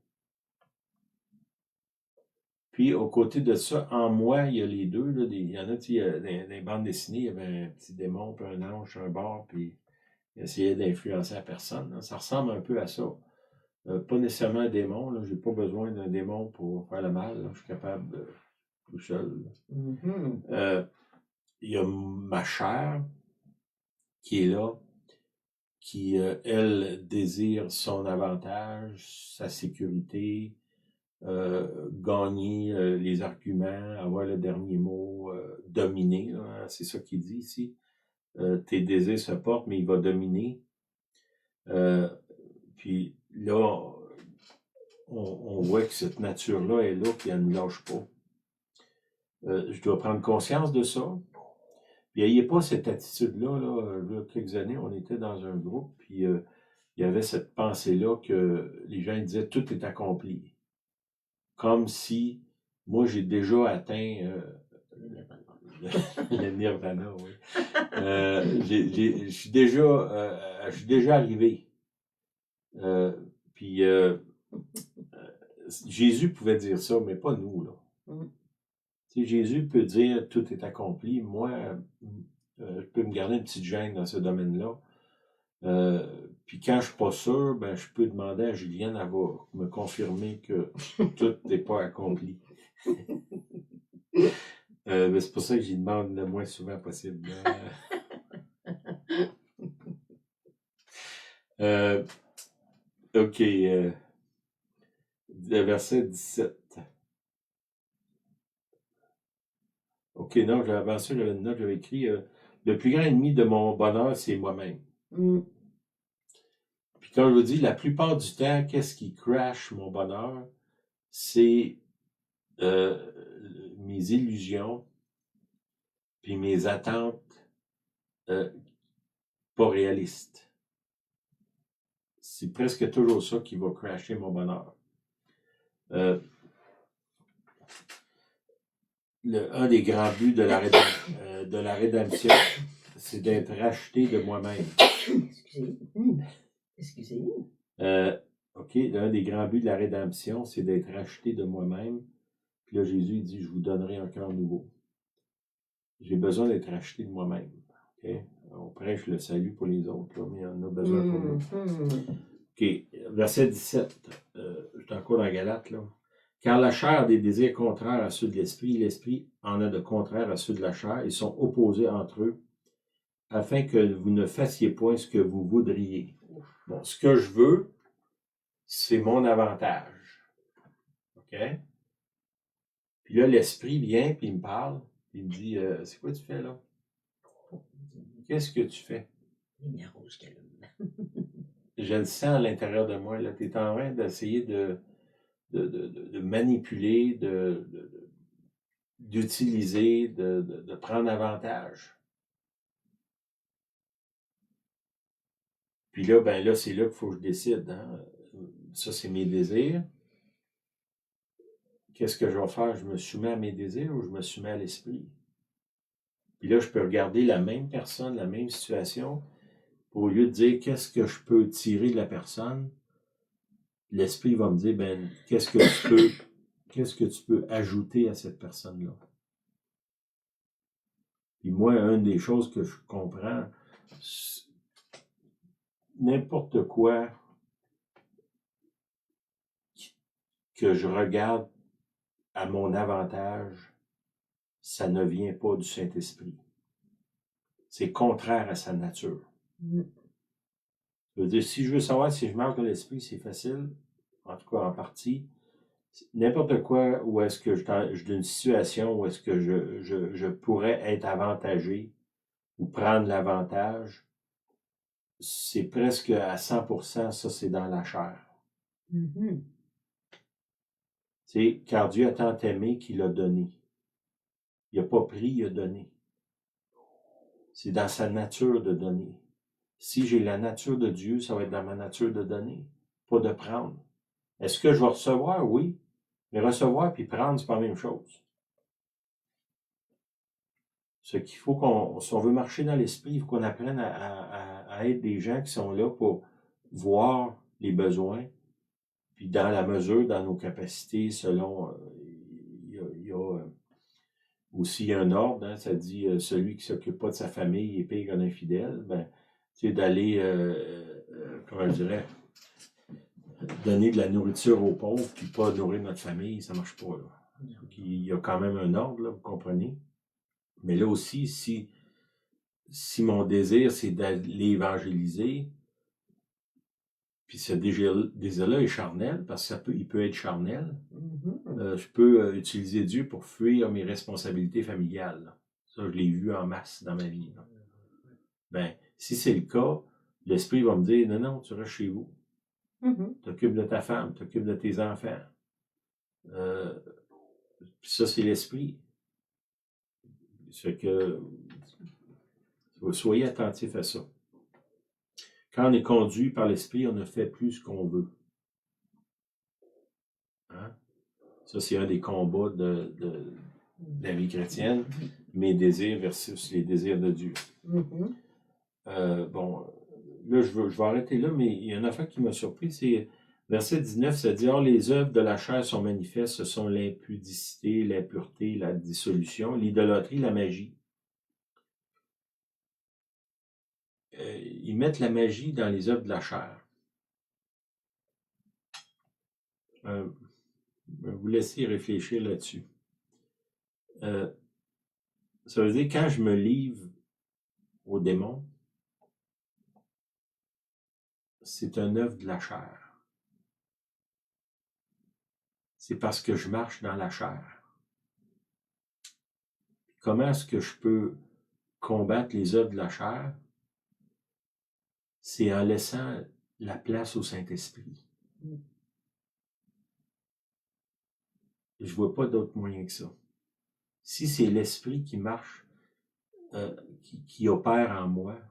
Puis, aux côtés de ça, en moi, il y a les deux. Là, il y en a, tu sais, dans les bandes dessinées, il y avait un petit démon, puis un ange sur un bord, puis il essayait d'influencer la personne. Là. Ça ressemble un peu à ça. Pas nécessairement un démon. Là. J'ai pas besoin d'un démon pour faire le mal. Là. Je suis capable de tout seul. Il y a ma chair qui est là, qui, elle, désire son avantage, sa sécurité, gagner les arguments, avoir le dernier mot, dominer. Là, c'est ça qu'il dit ici. Tes désirs se portent, mais il va dominer. Puis là, on voit que cette nature-là est là, puis elle ne lâche pas. Je dois prendre conscience de ça. Puis il n'y a pas cette attitude-là. Là, il y a quelques années, on était dans un groupe, puis il y avait cette pensée-là que les gens disaient tout est accompli. Comme si moi j'ai déjà atteint le nirvana, oui. Je suis déjà arrivé. Puis Jésus pouvait dire ça, mais pas nous, là. Tu sais, Jésus peut dire tout est accompli. Moi, je peux me garder une petite gêne dans ce domaine-là. Puis quand je suis pas sûr, ben je peux demander à Julienne, elle va me confirmer que tout n'est pas accompli. Ben c'est pour ça que j'y demande le moins souvent possible. OK. Le verset 17. OK, non, avant ça, j'avais une note, j'avais écrit le plus grand ennemi de mon bonheur, c'est moi-même. Puis quand je vous dis, la plupart du temps, qu'est-ce qui crash mon bonheur? C'est mes illusions puis mes attentes pas réalistes. C'est presque toujours ça qui va crasher mon bonheur. Un des grands buts de la rédemption, c'est d'être racheté de moi-même. Excusez. OK, un des grands buts de la rédemption, c'est d'être racheté de moi-même. Puis là, Jésus, il dit, je vous donnerai un cœur nouveau. J'ai besoin d'être racheté de moi-même. Okay? On prêche le salut pour les autres, là, mais on a besoin pour nous. OK, verset 17. Je suis encore dans Galate, là. Car la chair a des désirs contraires à ceux de l'esprit, l'esprit en a de contraires à ceux de la chair. Ils sont opposés entre eux, afin que vous ne fassiez point ce que vous voudriez. Bon, ce que je veux, c'est mon avantage. OK? Puis là, l'esprit vient, puis il me parle, puis il me dit, c'est quoi tu fais là? Qu'est-ce que tu fais? Lumière rouge qu'elle Je le sens à l'intérieur de moi. Tu es en train d'essayer de manipuler, d'utiliser, de prendre avantage. Puis là, ben là, c'est là qu'il faut que je décide. Hein? Ça, c'est mes désirs. Qu'est-ce que je vais faire? Je me soumets à mes désirs ou je me soumets à l'esprit? Puis là, je peux regarder la même personne, la même situation, au lieu de dire qu'est-ce que je peux tirer de la personne, l'esprit va me dire, ben, qu'est-ce que tu peux ajouter à cette personne-là? Puis moi, une des choses que je comprends, n'importe quoi que je regarde à mon avantage, ça ne vient pas du Saint-Esprit. C'est contraire à sa nature. Je veux dire, si je veux savoir si je marche dans l'esprit, c'est facile, en tout cas en partie. N'importe quoi où est-ce que je suis dans une situation où est-ce que je pourrais être avantagé ou prendre l'avantage, c'est presque à 100%, ça c'est dans la chair. C'est car Dieu a tant aimé qu'il a donné. Il n'a pas pris, il a donné. C'est dans sa nature de donner. Si j'ai la nature de Dieu, ça va être dans ma nature de donner, pas de prendre. Est-ce que je vais recevoir? Oui. Mais recevoir puis prendre, c'est pas la même chose. Ce qu'il faut si on veut marcher dans l'esprit, il faut qu'on apprenne à être des gens qui sont là pour voir les besoins, puis dans la mesure, dans nos capacités, selon, il y a aussi un ordre, hein, ça dit celui qui ne s'occupe pas de sa famille est pire qu'un infidèle. Ben, tu sais, d'aller, comment je dirais, donner de la nourriture aux pauvres, puis pas nourrir notre famille, ça marche pas, là. Il y a quand même un ordre, là, vous comprenez? Mais là aussi, si mon désir, c'est d'aller évangéliser, puis ce désir-là est charnel, parce qu'il peut être charnel, je peux utiliser Dieu pour fuir mes responsabilités familiales, là. Ça, je l'ai vu en masse dans ma vie, là. Ben, si c'est le cas, l'Esprit va me dire, non, non, tu restes chez vous. T'occupes de ta femme, t'occupes de tes enfants. Puis ça, c'est l'Esprit. C'est que, soyez attentifs à ça. Quand on est conduit par l'Esprit, on ne fait plus ce qu'on veut. Hein? Ça, c'est un des combats de la vie chrétienne, mes désirs versus les désirs de Dieu. Bon, là, je vais arrêter là, mais il y a une affaire qui m'a surpris, c'est verset 19, ça dit « Or, les œuvres de la chair sont manifestes, ce sont l'impudicité, l'impureté, la dissolution, l'idolâtrie, la magie. » Ils mettent la magie dans les œuvres de la chair. Je vais vous laisser réfléchir là-dessus. Ça veut dire, quand je me livre au démon, c'est un œuvre de la chair. C'est parce que je marche dans la chair. Comment est-ce que je peux combattre les œuvres de la chair? C'est en laissant la place au Saint-Esprit. Je vois pas d'autre moyen que ça. Si c'est l'Esprit qui marche, qui opère en moi,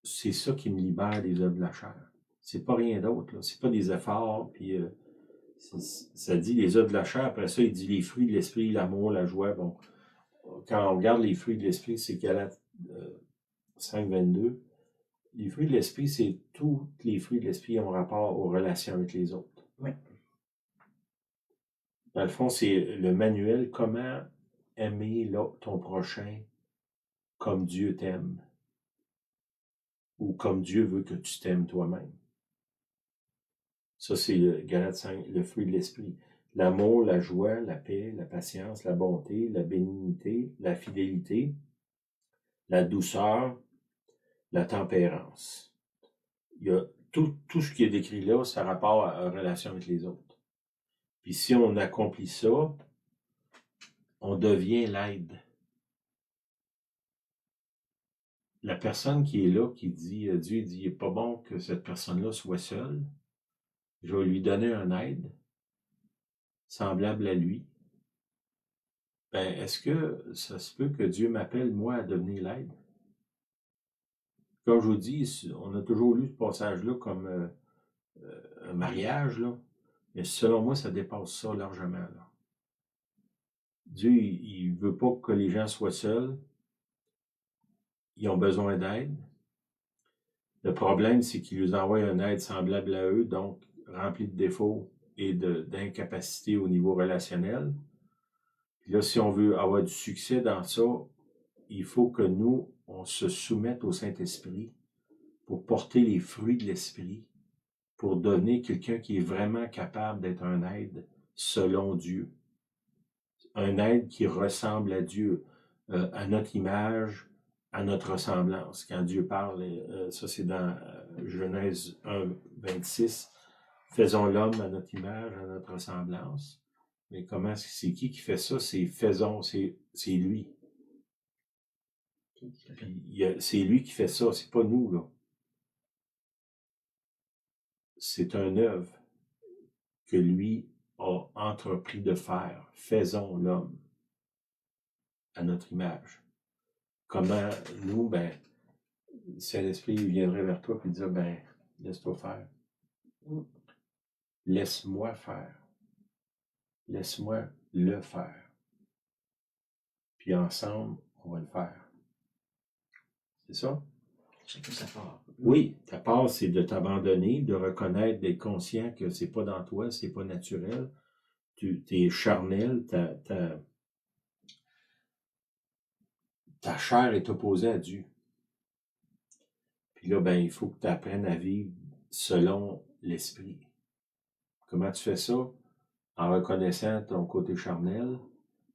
c'est ça qui me libère des œuvres de la chair. C'est pas rien d'autre, là. C'est pas des efforts, puis ça dit les œuvres de la chair, après ça, il dit les fruits de l'Esprit, l'amour, la joie. Bon, quand on regarde les fruits de l'Esprit, c'est Galates 5.22. Les fruits de l'Esprit, c'est tous les fruits de l'Esprit ont rapport aux relations avec les autres. Oui. Dans le fond, c'est le manuel comment aimer ton prochain comme Dieu t'aime ou comme Dieu veut que tu t'aimes toi-même. Ça, c'est Galates 5, le fruit de l'Esprit. L'amour, la joie, la paix, la patience, la bonté, la bénignité, la fidélité, la douceur, la tempérance. Il y a tout ce qui est décrit là, ça a rapport à relation avec les autres. Puis si on accomplit ça, on devient l'aide. La personne qui est là, qui dit, Dieu dit, il n'est pas bon que cette personne-là soit seule, je vais lui donner un aide semblable à lui. Ben, est-ce que ça se peut que Dieu m'appelle, moi, à devenir l'aide? Comme je vous dis, on a toujours lu ce passage-là comme un mariage, là, mais selon moi, ça dépasse ça largement, là. Dieu, il ne veut pas que les gens soient seuls. Ils ont besoin d'aide. Le problème, c'est qu'il nous envoie une aide semblable à eux, donc remplie de défauts et d'incapacités au niveau relationnel. Puis là, si on veut avoir du succès dans ça, il faut que nous, on se soumette au Saint-Esprit pour porter les fruits de l'Esprit, pour devenir quelqu'un qui est vraiment capable d'être un aide selon Dieu. Un aide qui ressemble à Dieu, à notre image, à notre ressemblance. Quand Dieu parle, ça c'est dans Genèse 1, 26, faisons l'homme à notre image, à notre ressemblance. Mais comment c'est qui fait ça? C'est faisons, c'est lui. C'est lui qui fait ça, c'est pas nous, là. C'est un œuvre. que lui a entrepris de faire. Faisons l'homme à notre image. Comment nous, ben, Saint-Esprit viendrait vers toi et dire, ben, laisse-toi faire. Laisse-moi faire. Laisse-moi le faire. Puis ensemble, on va le faire. C'est ça? Chacun sa part. Oui, ta part, c'est de t'abandonner, de reconnaître, d'être conscient que c'est pas dans toi, c'est pas naturel. Tu es charnel, ta chair est opposée à Dieu. Puis là, ben, il faut que tu apprennes à vivre selon l'esprit. Comment tu fais ça? En reconnaissant ton côté charnel,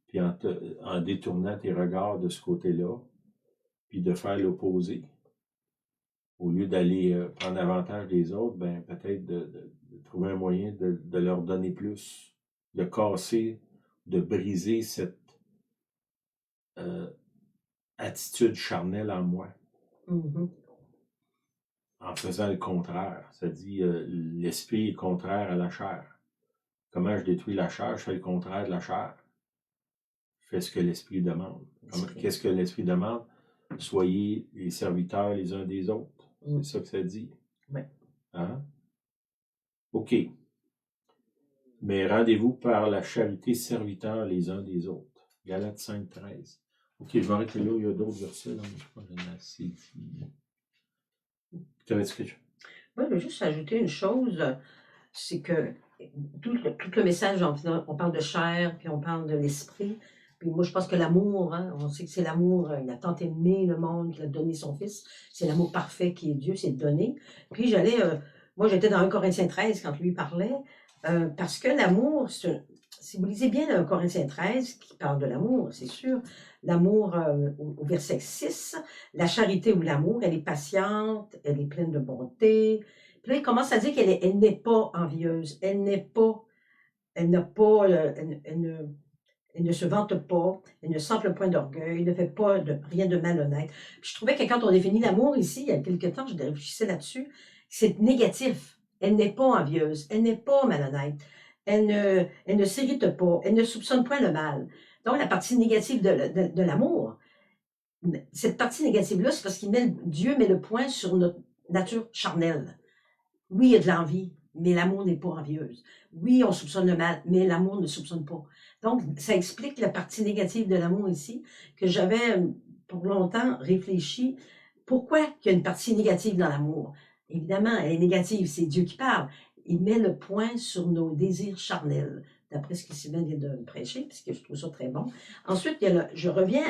puis en détournant tes regards de ce côté-là, puis de faire l'opposé. Au lieu d'aller prendre avantage des autres, ben, peut-être de trouver un moyen de leur donner plus, de casser, de briser cette attitude charnelle en moi. En faisant le contraire. Ça dit, l'esprit est contraire à la chair. Comment je détruis la chair? Je fais le contraire de la chair. Je fais ce que l'esprit demande. Qu'est-ce que l'esprit demande? Soyez les serviteurs les uns des autres. C'est ça que ça dit. Oui. Hein? OK. Mais rendez-vous par la charité serviteurs les uns des autres. Galates 5:13. OK, je vais arrêter là. Il y a d'autres versets. Là, mais je crois que j'en ai assez dit. Tu avais dit quelque chose? Moi, je veux juste ajouter une chose. C'est que tout le message, on parle de chair, puis on parle de l'esprit. Puis moi, je pense que l'amour, hein, on sait que c'est l'amour, il a tant aimé le monde qu'il a donné son Fils. C'est l'amour parfait qui est Dieu, c'est de donner. Puis moi j'étais dans 1 Corinthiens 13 quand lui parlait, parce que l'amour, si vous lisez bien 1 Corinthiens 13, qui parle de l'amour, c'est sûr, l'amour au verset 6, la charité ou l'amour, elle est patiente, elle est pleine de bonté. Puis là, il commence à dire qu'elle n'est pas envieuse, elle ne se vante pas, elle ne s'enfle point d'orgueil, ne fait pas rien de malhonnête. Puis je trouvais que quand on définit l'amour ici, il y a quelque temps, je réfléchissais là-dessus, c'est négatif. Elle n'est pas envieuse, elle n'est pas malhonnête, elle ne s'irrite pas, elle ne soupçonne point le mal. Donc la partie négative de l'amour, cette partie négative-là, c'est parce Dieu met le point sur notre nature charnelle. Oui, il y a de l'envie, mais l'amour n'est pas envieuse. Oui, on soupçonne le mal, mais l'amour ne soupçonne pas. Donc, ça explique la partie négative de l'amour ici, que j'avais pour longtemps réfléchi. Pourquoi il y a une partie négative dans l'amour? Évidemment, elle est négative, c'est Dieu qui parle. Il met le point sur nos désirs charnels, d'après ce que Sylvain vient de prêcher, puisque je trouve ça très bon. Ensuite, je reviens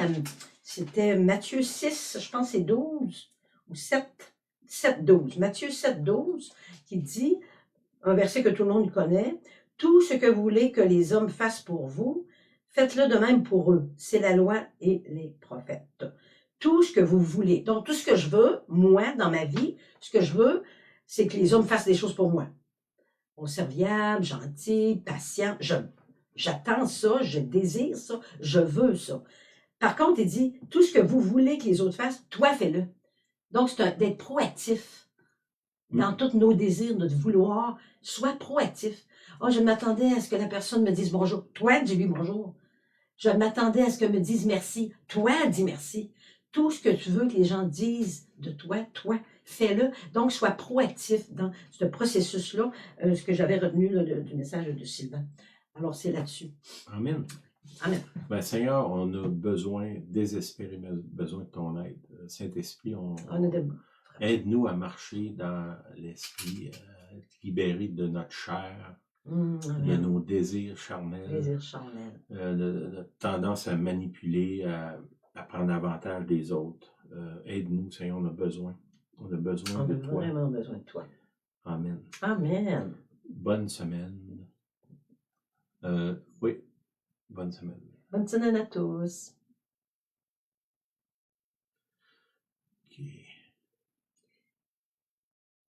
c'était Matthieu 6, je pense que c'est 12 ou 7, 7-12. Matthieu 7-12, qui dit, un verset que tout le monde connaît, « Tout ce que vous voulez que les hommes fassent pour vous, faites-le de même pour eux. C'est la loi et les prophètes. » Tout ce que vous voulez. Donc, tout ce que je veux, moi, dans ma vie, ce que je veux, c'est que les hommes fassent des choses pour moi. Bon, serviable, gentil, patient. J'attends ça, je désire ça, je veux ça. Par contre, il dit, tout ce que vous voulez que les autres fassent, toi, fais-le. Donc, c'est d'être proactif dans tous nos désirs, notre vouloir. Sois proactif. Oh, je m'attendais à ce que la personne me dise bonjour. Toi, dis-lui bonjour. Je m'attendais à ce qu'elle me dise merci. Toi, dis merci. Tout ce que tu veux que les gens disent de toi, fais-le. Donc, sois proactif dans ce processus-là, ce que j'avais retenu là, du message de Sylvain. Alors, c'est là-dessus. Amen. Amen. Ben, Seigneur, on a besoin, désespérément besoin de ton aide. Saint-Esprit, aide-nous à marcher dans l'esprit, libéré de notre chair, de nos désirs charnels, de tendance à manipuler, à prendre avantage des autres. Aide-nous, Seigneur, on a besoin. On a besoin de toi. On a vraiment besoin de toi. Amen. Amen. Bonne semaine. Oui, bonne semaine. Bonne semaine à tous.